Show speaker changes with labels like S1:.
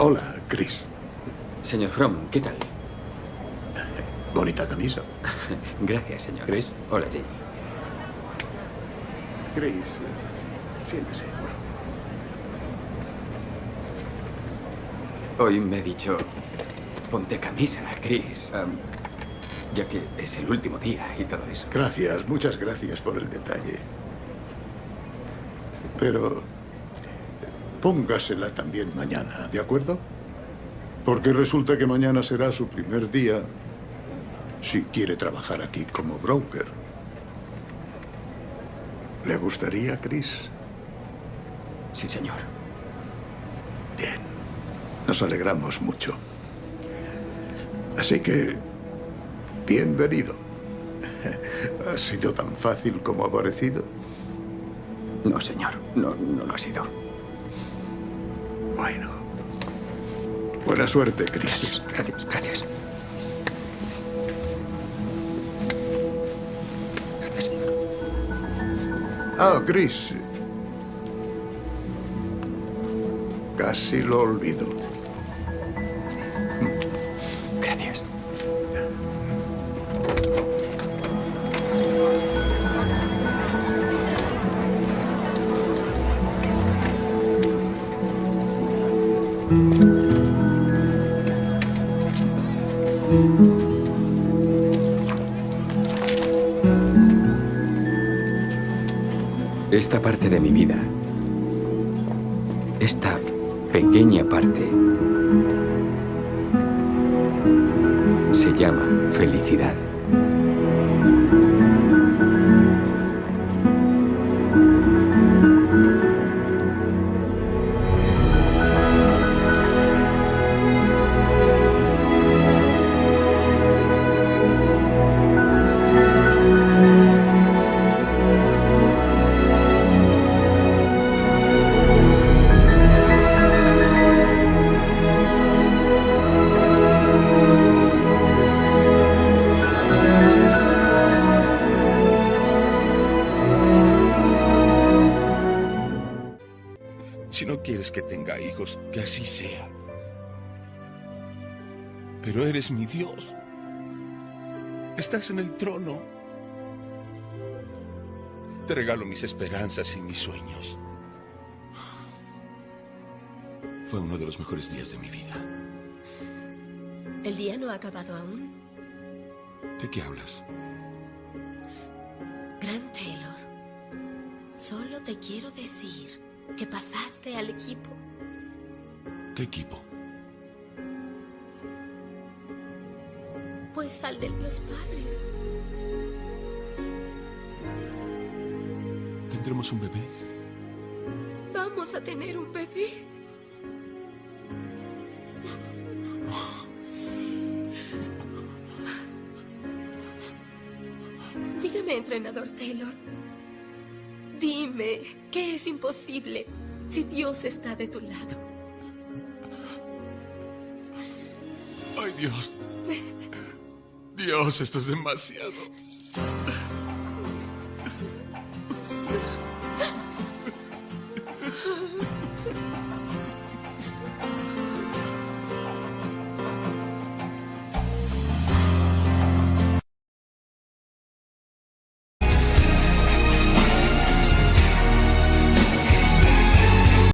S1: Hola, Chris.
S2: Señor Fromm, ¿qué tal?
S1: Bonita camisa.
S2: Gracias, señor.
S1: Chris.
S2: Hola, Jay.
S1: Chris, siéntese.
S2: Hoy me he dicho, ponte camisa, Chris. Ya que es el último día y todo eso.
S1: Gracias, muchas gracias por el detalle. Pero póngasela también mañana, ¿de acuerdo? Porque resulta que mañana será su primer día si quiere trabajar aquí como broker. ¿Le gustaría, Chris?
S2: Sí, señor.
S1: Bien. Nos alegramos mucho. Así que, bienvenido. ¿Ha sido tan fácil como ha parecido?
S2: No, señor. No lo ha sido.
S1: Bueno. Buena suerte, Chris.
S2: Gracias. Gracias, señor.
S1: Ah, Chris. Casi lo olvido.
S2: Gracias. Esta parte de mi vida, esta pequeña parte, se llama felicidad.
S3: Si no quieres que tenga hijos, que así sea. Pero eres mi Dios. Estás en el trono. Te regalo mis esperanzas y mis sueños. Fue uno de los mejores días de mi vida.
S4: ¿El día no ha acabado aún?
S3: ¿De qué hablas?
S4: Grant Taylor, solo te quiero decir que pasaste al equipo.
S3: ¿Qué equipo?
S4: Pues al de los padres.
S3: ¿Tendremos un bebé?
S4: Vamos a tener un bebé. Dígame, entrenador Taylor. Dime, ¿qué es imposible si Dios está de tu lado?
S3: ¡Ay, Dios! Dios, esto es demasiado.